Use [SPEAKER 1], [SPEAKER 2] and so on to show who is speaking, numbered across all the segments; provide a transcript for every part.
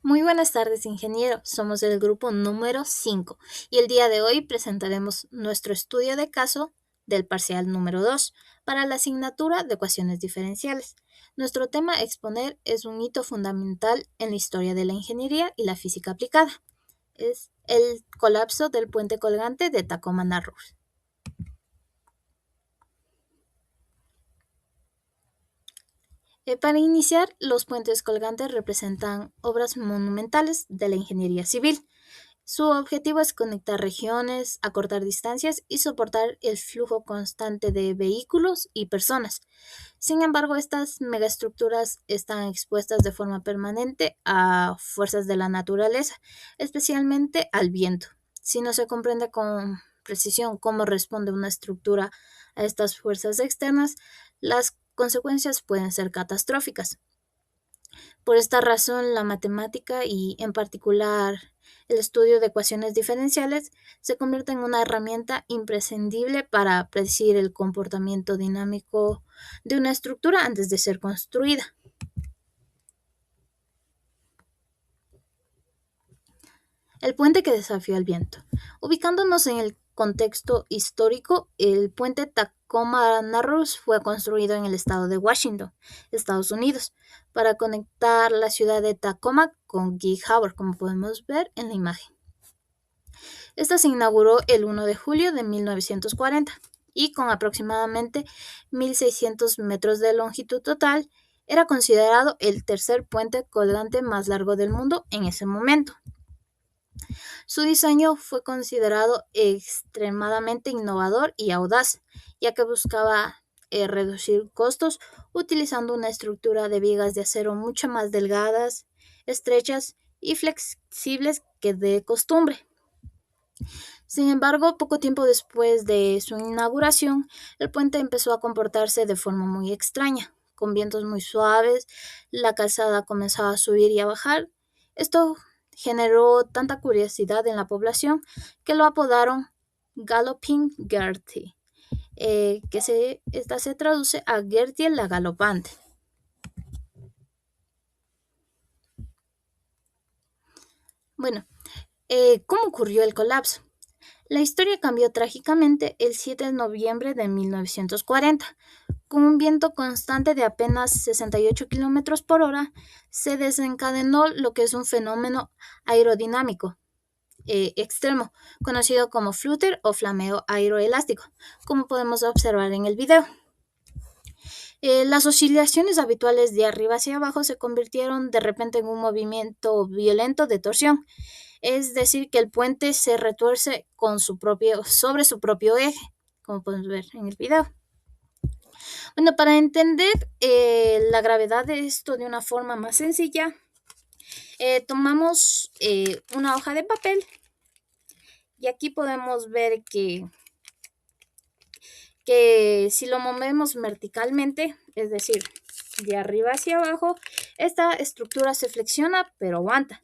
[SPEAKER 1] Muy buenas tardes, ingeniero. Somos el grupo número 5 y el día de hoy presentaremos nuestro estudio de caso del parcial número 2 para la asignatura de ecuaciones diferenciales. Nuestro tema a exponer es un hito fundamental en la historia de la ingeniería y la física aplicada. Es el colapso del puente colgante de Tacoma Narrows. Para iniciar, los puentes colgantes representan obras monumentales de la ingeniería civil. Su objetivo es conectar regiones, acortar distancias y soportar el flujo constante de vehículos y personas. Sin embargo, estas megaestructuras están expuestas de forma permanente a fuerzas de la naturaleza, especialmente al viento. Si no se comprende con precisión cómo responde una estructura a estas fuerzas externas, las consecuencias pueden ser catastróficas. Por esta razón, la matemática y, en particular, el estudio de ecuaciones diferenciales se convierte en una herramienta imprescindible para predecir el comportamiento dinámico de una estructura antes de ser construida. El puente que desafió al viento. Ubicándonos en el contexto histórico, el puente Tacoma Narrows fue construido en el estado de Washington, Estados Unidos, para conectar la ciudad de Tacoma con Gig Harbor, como podemos ver en la imagen. Esta se inauguró el 1 de julio de 1940 y con aproximadamente 1.600 metros de longitud total, era considerado el tercer puente colgante más largo del mundo en ese momento. Su diseño fue considerado extremadamente innovador y audaz, ya que buscaba reducir costos utilizando una estructura de vigas de acero mucho más delgadas, estrechas y flexibles que de costumbre. Sin embargo, poco tiempo después de su inauguración, el puente empezó a comportarse de forma muy extraña, con vientos muy suaves, la calzada comenzaba a subir y a bajar. Esto generó tanta curiosidad en la población que lo apodaron Galloping Gertie, esta se traduce a Gertie la galopante. Bueno, ¿cómo ocurrió el colapso? La historia cambió trágicamente el 7 de noviembre de 1940. Con un viento constante de apenas 68 kilómetros por hora, se desencadenó lo que es un fenómeno aerodinámico extremo, conocido como flúter o flameo aeroelástico, como podemos observar en el video. Las oscilaciones habituales de arriba hacia abajo se convirtieron de repente en un movimiento violento de torsión, es decir, que el puente se retuerce sobre su propio eje, como podemos ver en el video. Bueno, para entender la gravedad de esto de una forma más sencilla, tomamos una hoja de papel y aquí podemos ver que si lo movemos verticalmente, es decir, de arriba hacia abajo, esta estructura se flexiona pero aguanta.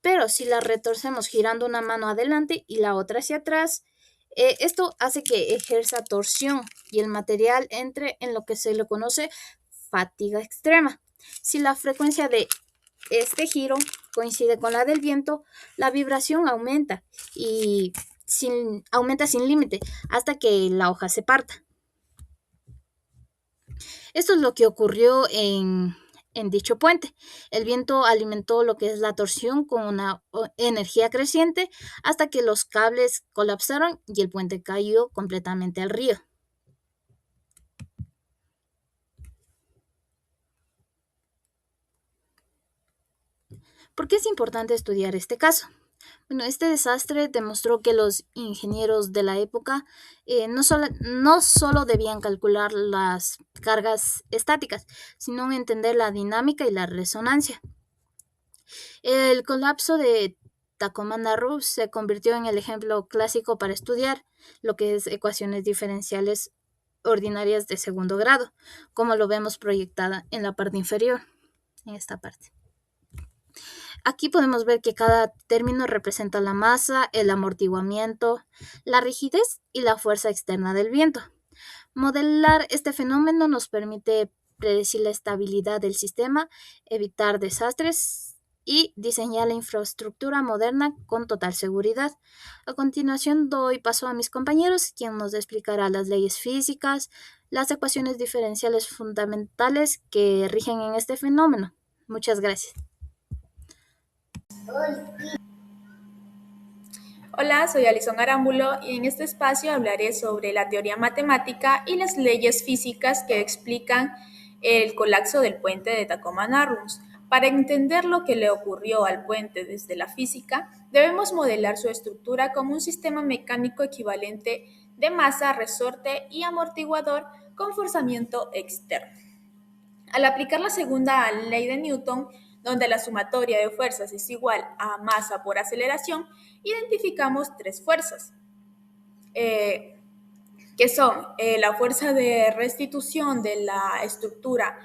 [SPEAKER 1] Pero si la retorcemos girando una mano adelante y la otra hacia atrás, esto hace que ejerza torsión y el material entre en lo que se le conoce fatiga extrema. Si la frecuencia de este giro coincide con la del viento, la vibración aumenta y aumenta sin límite hasta que la hoja se parta. Esto es lo que ocurrió en dicho puente. El viento alimentó lo que es la torsión con una energía creciente hasta que los cables colapsaron y el puente cayó completamente al río. ¿Por qué es importante estudiar este caso? Bueno, este desastre demostró que los ingenieros de la época no solo debían calcular las cargas estáticas, sino entender la dinámica y la resonancia. El colapso de Tacoma Narrows se convirtió en el ejemplo clásico para estudiar lo que es ecuaciones diferenciales ordinarias de segundo grado, como lo vemos proyectada en la parte inferior, en esta parte. Aquí podemos ver que cada término representa la masa, el amortiguamiento, la rigidez y la fuerza externa del viento. Modelar este fenómeno nos permite predecir la estabilidad del sistema, evitar desastres y diseñar la infraestructura moderna con total seguridad. A continuación doy paso a mis compañeros, quien nos explicará las leyes físicas, las ecuaciones diferenciales fundamentales que rigen en este fenómeno. Muchas gracias.
[SPEAKER 2] Hola, soy Alison Arámbulo y en este espacio hablaré sobre la teoría matemática y las leyes físicas que explican el colapso del puente de Tacoma Narrows. Para entender lo que le ocurrió al puente desde la física, debemos modelar su estructura como un sistema mecánico equivalente de masa, resorte y amortiguador con forzamiento externo. Al aplicar la segunda ley de Newton, donde la sumatoria de fuerzas es igual a masa por aceleración, identificamos tres fuerzas, eh, que son la fuerza de restitución de la estructura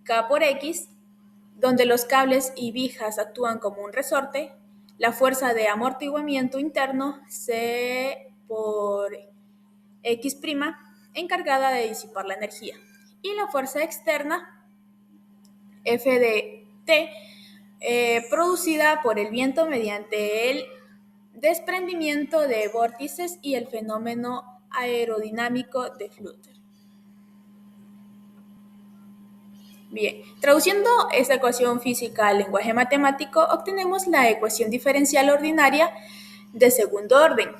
[SPEAKER 2] K por X, donde los cables y vijas actúan como un resorte, la fuerza de amortiguamiento interno C por X', encargada de disipar la energía, y la fuerza externa F de T, producida por el viento mediante el desprendimiento de vórtices y el fenómeno aerodinámico de Flutter. Bien, traduciendo esta ecuación física al lenguaje matemático, obtenemos la ecuación diferencial ordinaria de segundo orden,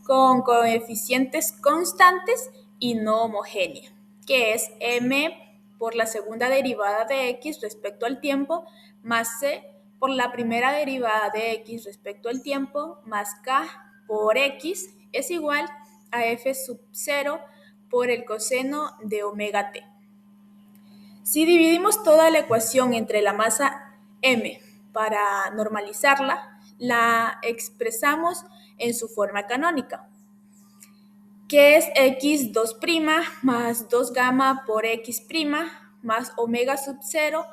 [SPEAKER 2] con coeficientes constantes y no homogénea, que es m por la segunda derivada de x respecto al tiempo, más c por la primera derivada de x respecto al tiempo, más k por x es igual a f sub 0 por el coseno de omega t. Si dividimos toda la ecuación entre la masa m para normalizarla, la expresamos en su forma canónica, que es x2' más 2 gamma por x' más omega sub 0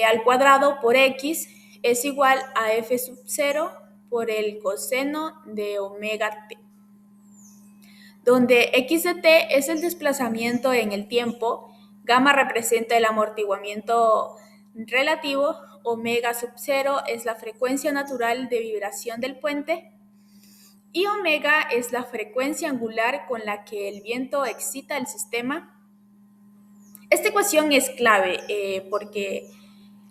[SPEAKER 2] al cuadrado por x es igual a f sub 0 por el coseno de omega t, donde x de t es el desplazamiento en el tiempo, gamma representa el amortiguamiento relativo, omega sub 0 es la frecuencia natural de vibración del puente y omega es la frecuencia angular con la que el viento excita el sistema. Esta ecuación es clave porque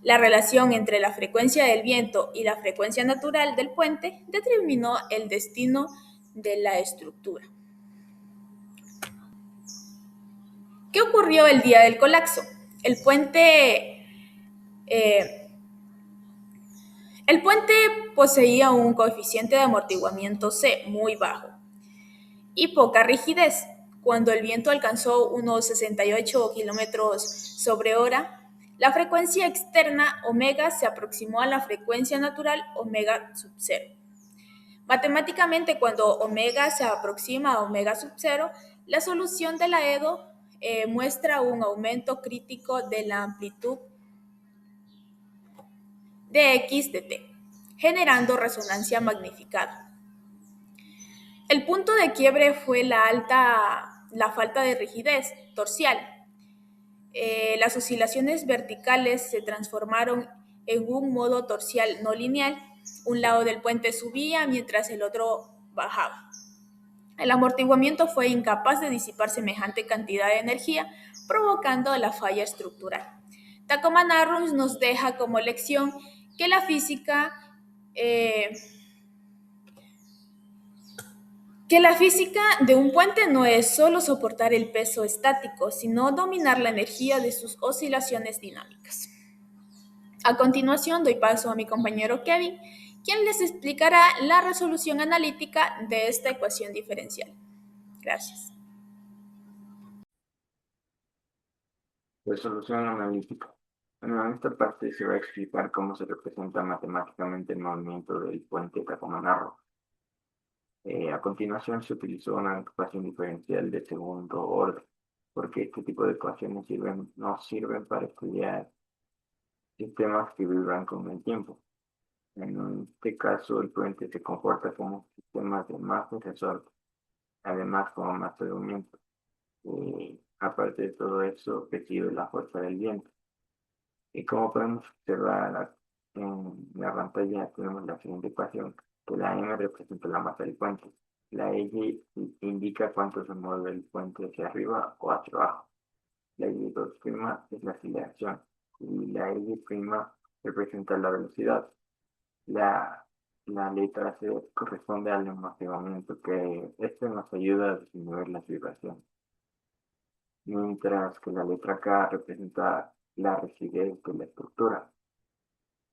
[SPEAKER 2] la relación entre la frecuencia del viento y la frecuencia natural del puente determinó el destino de la estructura. ¿Qué ocurrió el día del colapso? Eh, el puente poseía un coeficiente de amortiguamiento C muy bajo y poca rigidez. Cuando el viento alcanzó unos 68 kilómetros sobre hora, la frecuencia externa omega se aproximó a la frecuencia natural omega sub 0. Matemáticamente, cuando omega se aproxima a omega sub 0, la solución de la EDO muestra un aumento crítico de la amplitud de X de T, generando resonancia magnificada. El punto de quiebre fue la falta de rigidez torsial. Las oscilaciones verticales se transformaron en un modo torsial no lineal. Un lado del puente subía mientras el otro bajaba. El amortiguamiento fue incapaz de disipar semejante cantidad de energía, provocando la falla estructural. Tacoma Narrows nos deja como lección que la física de un puente no es solo soportar el peso estático, sino dominar la energía de sus oscilaciones dinámicas. A continuación doy paso a mi compañero Kevin, quien les explicará la resolución analítica de esta ecuación diferencial. Gracias.
[SPEAKER 3] Resolución analítica. Bueno, en esta parte se va a explicar cómo se representa matemáticamente el movimiento del puente Tacoma-Narrows. A continuación se utilizó una ecuación diferencial de segundo orden, porque este tipo de ecuaciones nos sirven para estudiar sistemas que vibran con el tiempo. En este caso, el puente se comporta como un sistema de masa y resorte, además como masa de movimiento. Aparte de todo eso, recibe la fuerza del viento. Y como podemos observar, En la pantalla tenemos la siguiente ecuación, que la m representa la masa del puente. La y indica cuánto se mueve el puente hacia arriba o hacia abajo. La y2' es la aceleración y la y' representa la velocidad. La, la letra C corresponde al almacenamiento, que esto nos ayuda a disminuir las vibraciones, mientras que la letra K representa la rigidez de la estructura.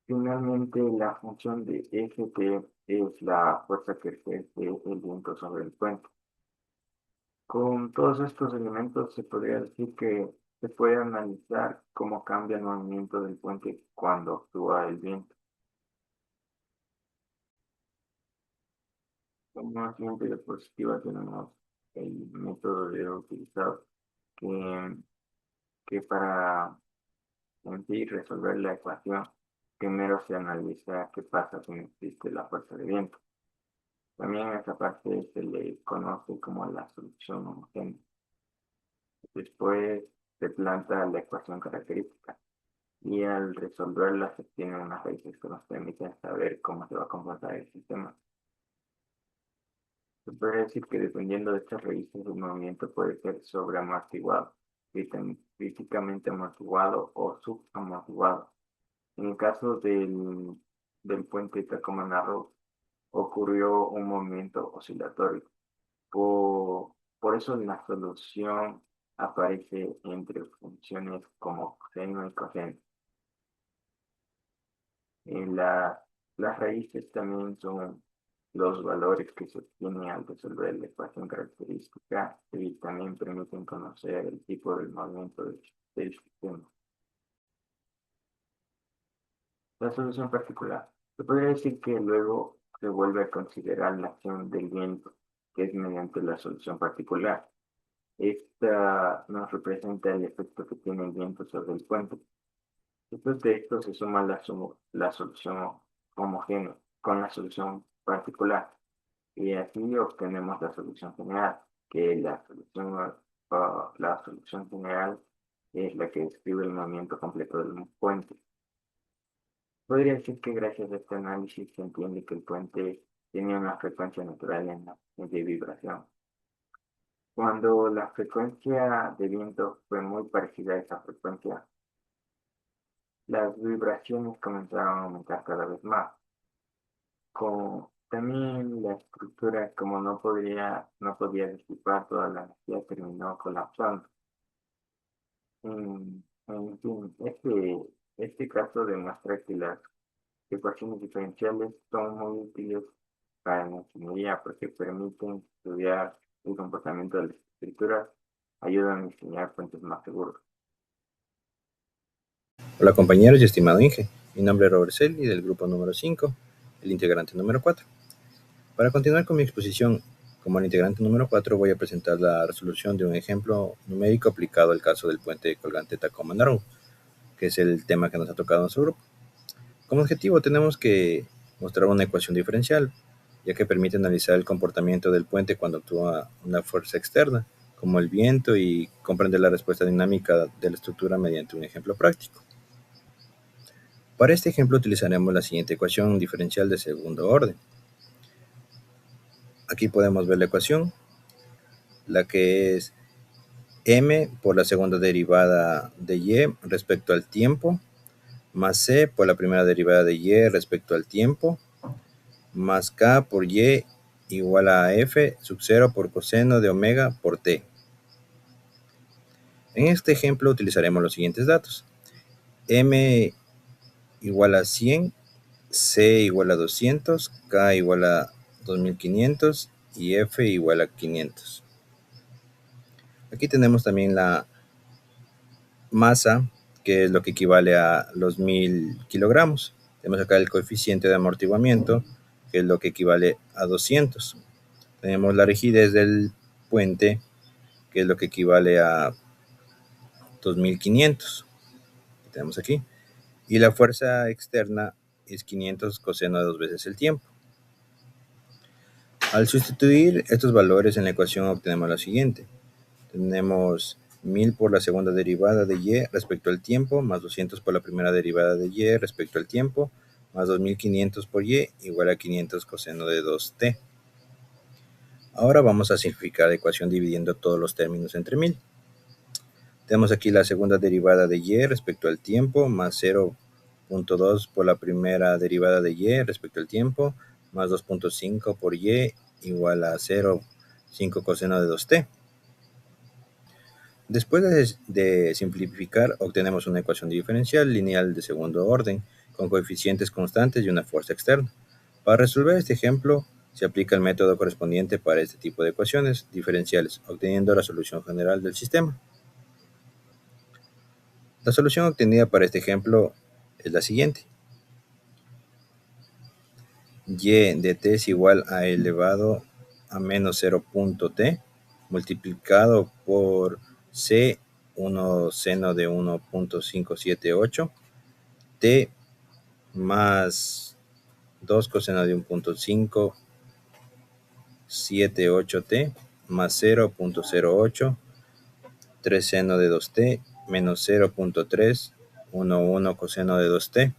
[SPEAKER 3] Finalmente, la función de Ft es la fuerza que ejerce el viento sobre el puente. Con todos estos elementos se podría decir que se puede analizar cómo cambia el movimiento del puente cuando actúa el viento. Como siguiente diapositiva tenemos el método de utilizado que para en sí resolver la ecuación, primero se analiza qué pasa si no existe la fuerza de viento. También a esa parte se le conoce como la solución homogénea. Después se planta la ecuación característica y al resolverla se obtienen unas raíces que nos permiten saber cómo se va a comportar el sistema. Se puede decir que dependiendo de estas raíces el movimiento puede ser sobreamortiguado, físicamente amortiguado o subamortiguado. En el caso del puente Tacoma-Narrows ocurrió un movimiento oscilatorio. Por eso la solución aparece entre funciones como seno y coseno. Las raíces también son los valores que se obtienen al resolver la ecuación característica y también permiten conocer el tipo de movimiento del sistema. La solución particular. Se podría decir que luego se vuelve a considerar la acción del viento, que es mediante la solución particular. Esta nos representa el efecto que tiene el viento sobre el puente. Después de esto se suma la solución homogénea con la solución particular y así obtenemos la solución general, que la solución general es la que describe el movimiento completo del puente. Podría decir que gracias a este análisis se entiende que el puente tenía una frecuencia natural de vibración. Cuando la frecuencia de viento fue muy parecida a esa frecuencia, las vibraciones comenzaron a aumentar cada vez más. También la estructura, como no podía disipar toda la energía, terminó colapsando. En fin, este caso demuestra que las ecuaciones diferenciales son muy útiles para la ingeniería porque permiten estudiar el comportamiento de las estructuras, ayudan a diseñar puentes más seguros.
[SPEAKER 4] Hola compañeros y estimado Inge, mi nombre es Robert Selly del grupo número 5, el integrante número 4. Para continuar con mi exposición, como el integrante número 4 voy a presentar la resolución de un ejemplo numérico aplicado al caso del puente colgante Tacoma-Narrows, que es el tema que nos ha tocado en nuestro grupo. Como objetivo tenemos que mostrar una ecuación diferencial, ya que permite analizar el comportamiento del puente cuando actúa una fuerza externa, como el viento, y comprender la respuesta dinámica de la estructura mediante un ejemplo práctico. Para este ejemplo utilizaremos la siguiente ecuación diferencial de segundo orden. Aquí podemos ver la ecuación, la que es m por la segunda derivada de y respecto al tiempo, más c por la primera derivada de y respecto al tiempo, más k por y igual a f sub 0 por coseno de omega por t. En este ejemplo utilizaremos los siguientes datos. M igual a 100, C igual a 200, K igual a 2500 y F igual a 500. Aquí tenemos también la masa, que es lo que equivale a los 1000 kilogramos. Tenemos acá el coeficiente de amortiguamiento, que es lo que equivale a 200. Tenemos la rigidez del puente, que es lo que equivale a 2500. Tenemos aquí. Y la fuerza externa es 500 coseno de 2 veces el tiempo. Al sustituir estos valores en la ecuación obtenemos lo siguiente. Tenemos 1000 por la segunda derivada de y respecto al tiempo, más 200 por la primera derivada de y respecto al tiempo, más 2500 por y igual a 500 coseno de 2t. Ahora vamos a simplificar la ecuación dividiendo todos los términos entre 1000. Tenemos aquí la segunda derivada de y respecto al tiempo, más 0.2 por la primera derivada de y respecto al tiempo, más 2.5 por y igual a 0,5 coseno de 2t. Después de simplificar, obtenemos una ecuación diferencial lineal de segundo orden, con coeficientes constantes y una fuerza externa. Para resolver este ejemplo, se aplica el método correspondiente para este tipo de ecuaciones diferenciales, obteniendo la solución general del sistema. La solución obtenida para este ejemplo es la siguiente. Y de t es igual a elevado a menos 0.t multiplicado por c 1 seno de 1.578 t más 2 coseno de 1.578t más 0.08 3 seno de 2t menos 0.311 coseno de 2t.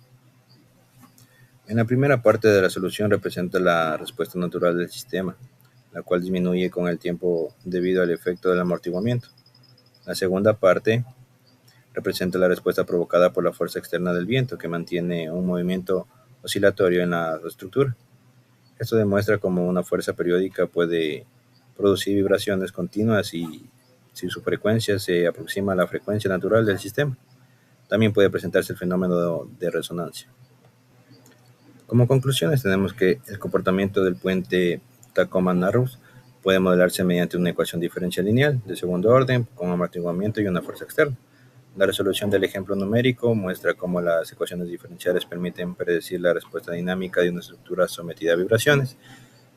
[SPEAKER 4] En la primera parte de la solución representa la respuesta natural del sistema, la cual disminuye con el tiempo debido al efecto del amortiguamiento. La segunda parte representa la respuesta provocada por la fuerza externa del viento, que mantiene un movimiento oscilatorio en la estructura. Esto demuestra cómo una fuerza periódica puede producir vibraciones continuas y si su frecuencia se aproxima a la frecuencia natural del sistema. También puede presentarse el fenómeno de resonancia. Como conclusiones tenemos que el comportamiento del puente Tacoma-Narrows puede modelarse mediante una ecuación diferencial lineal de segundo orden con amortiguamiento y una fuerza externa. La resolución del ejemplo numérico muestra cómo las ecuaciones diferenciales permiten predecir la respuesta dinámica de una estructura sometida a vibraciones.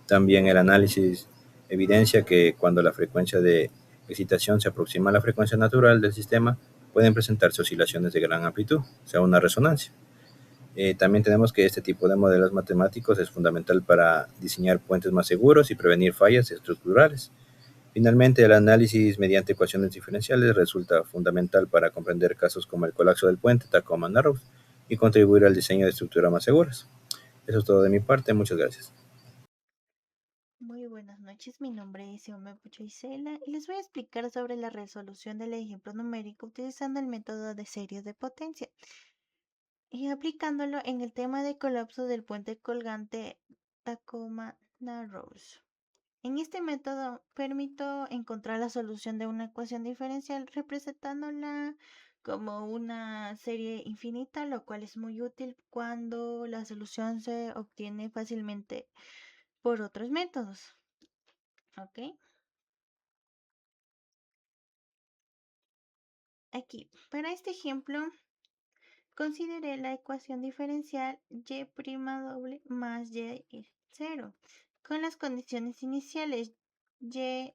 [SPEAKER 4] También el análisis evidencia que cuando la frecuencia de excitación se aproxima a la frecuencia natural del sistema, pueden presentarse oscilaciones de gran amplitud, o sea, una resonancia. También tenemos que este tipo de modelos matemáticos es fundamental para diseñar puentes más seguros y prevenir fallas estructurales. Finalmente, el análisis mediante ecuaciones diferenciales resulta fundamental para comprender casos como el colapso del puente Tacoma-Narrows y contribuir al diseño de estructuras más seguras. Eso es todo de mi parte, muchas gracias.
[SPEAKER 5] Muy buenas noches, mi nombre es Xiaomi Pucho Isela y les voy a explicar sobre la resolución del ejemplo numérico utilizando el método de series de potencia y aplicándolo en el tema de colapso del puente colgante Tacoma-Narrows. En este método permito encontrar la solución de una ecuación diferencial representándola como una serie infinita, lo cual es muy útil cuando la solución se obtiene fácilmente por otros métodos. ¿Ok? Aquí, para este ejemplo, consideré la ecuación diferencial y' doble más y0 con las condiciones iniciales y0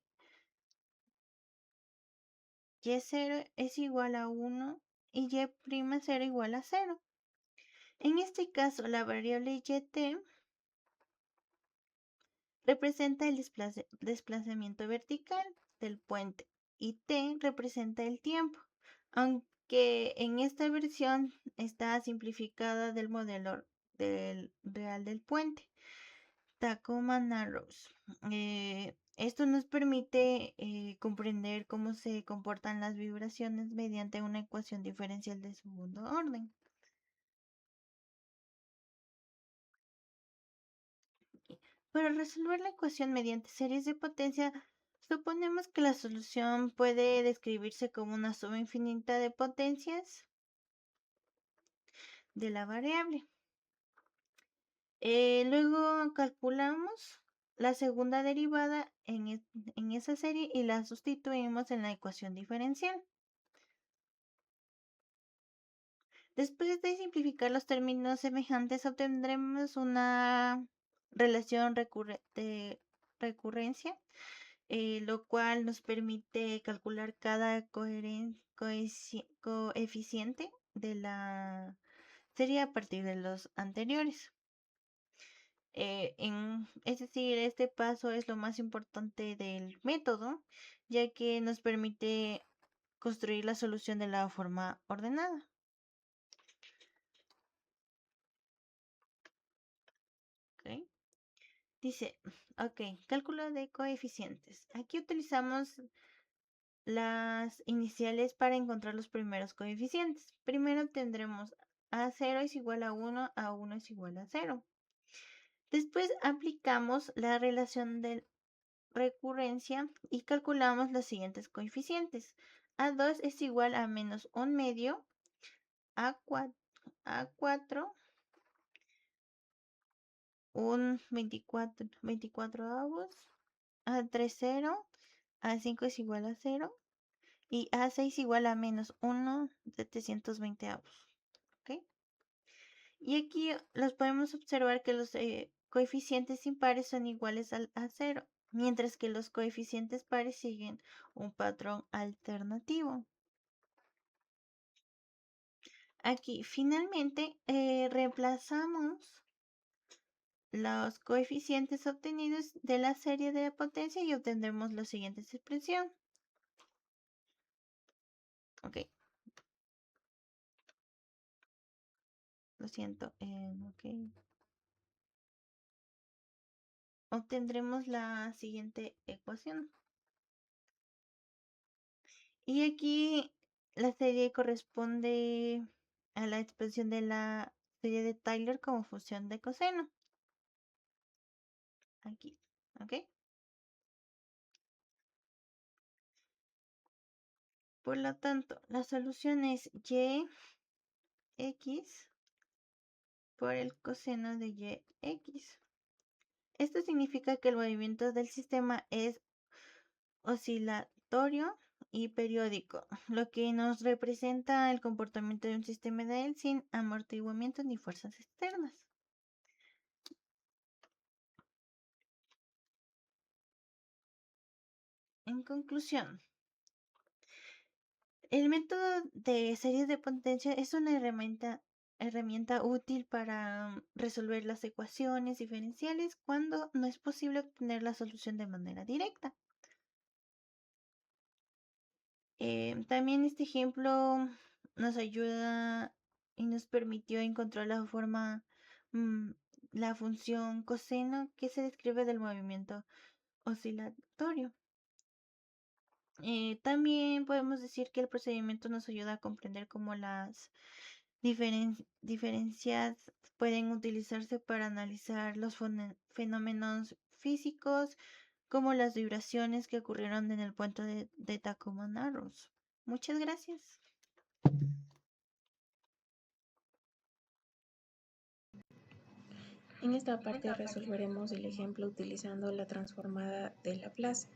[SPEAKER 5] es igual a 1 y y'0 igual a 0. En este caso, la variable yt representa el desplazamiento vertical del puente y t representa el tiempo, aunque en esta versión está simplificada del modelo real del puente Tacoma-Narrows. Esto nos permite comprender cómo se comportan las vibraciones mediante una ecuación diferencial de segundo orden. Para resolver la ecuación mediante series de potencia, suponemos que la solución puede describirse como una suma infinita de potencias de la variable. Luego calculamos la segunda derivada en esa serie y la sustituimos en la ecuación diferencial. Después de simplificar los términos semejantes, obtendremos una relación de recurrencia, lo cual nos permite calcular cada coeficiente de la serie a partir de los anteriores. Es decir, este paso es lo más importante del método, ya que nos permite construir la solución de la forma ordenada. Dice, ok, cálculo de coeficientes. Aquí utilizamos las iniciales para encontrar los primeros coeficientes. Primero tendremos A0 es igual a 1, A1 es igual a 0. Después aplicamos la relación de recurrencia y calculamos los siguientes coeficientes. A2 es igual a menos 1 medio, A4 un 24 avos, A3 0, A5 es igual a 0 y A6 igual a menos 1 720 avos. ¿Ok? Y aquí los podemos observar que los coeficientes impares son iguales a 0, mientras que los coeficientes pares siguen un patrón alternativo. Aquí finalmente reemplazamos los coeficientes obtenidos de la serie de potencia y obtendremos la siguiente expresión. Ok. Lo siento. Ok. Obtendremos la siguiente ecuación. Y aquí la serie corresponde a la expresión de la serie de Taylor como función de coseno. Aquí. ¿Ok? Por lo tanto, la solución es yx por el coseno de yx. Esto significa que el movimiento del sistema es oscilatorio y periódico, lo que nos representa el comportamiento de un sistema ideal sin amortiguamientos ni fuerzas externas. En conclusión, el método de series de potencia es una herramienta útil para resolver las ecuaciones diferenciales cuando no es posible obtener la solución de manera directa. También este ejemplo nos ayuda y nos permitió encontrar mm, la función coseno que se describe del movimiento oscilatorio. También podemos decir que el procedimiento nos ayuda a comprender cómo las diferencias pueden utilizarse para analizar los fenómenos físicos como las vibraciones que ocurrieron en el puente de Tacoma Narrows. Muchas gracias.
[SPEAKER 6] En esta parte resolveremos el ejemplo utilizando la transformada de Laplace.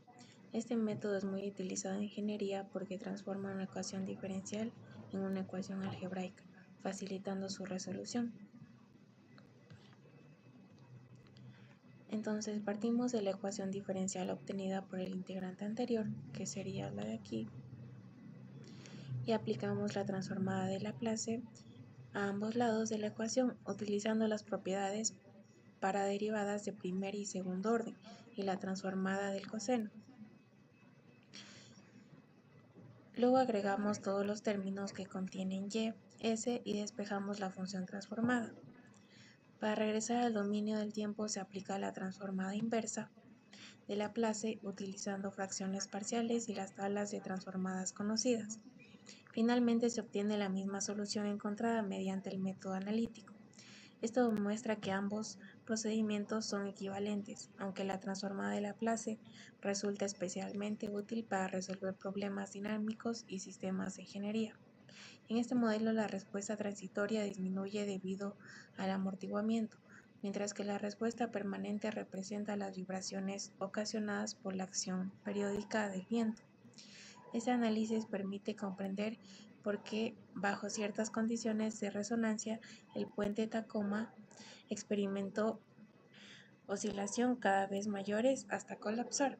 [SPEAKER 6] Este método es muy utilizado en ingeniería porque transforma una ecuación diferencial en una ecuación algebraica, facilitando su resolución. Entonces partimos de la ecuación diferencial obtenida por el integrante anterior, que sería la de aquí, y aplicamos la transformada de Laplace a ambos lados de la ecuación utilizando las propiedades para derivadas de primer y segundo orden y la transformada del coseno. Luego agregamos todos los términos que contienen y, s y despejamos la función transformada. Para regresar al dominio del tiempo se aplica la transformada inversa de Laplace utilizando fracciones parciales y las tablas de transformadas conocidas. Finalmente se obtiene la misma solución encontrada mediante el método analítico. Esto demuestra que ambos procedimientos son equivalentes, aunque la transformada de Laplace resulta especialmente útil para resolver problemas dinámicos y sistemas de ingeniería. En este modelo la respuesta transitoria disminuye debido al amortiguamiento, mientras que la respuesta permanente representa las vibraciones ocasionadas por la acción periódica del viento. Este análisis permite comprender por qué, bajo ciertas condiciones de resonancia, el puente Tacoma experimentó oscilación cada vez mayores hasta colapsar.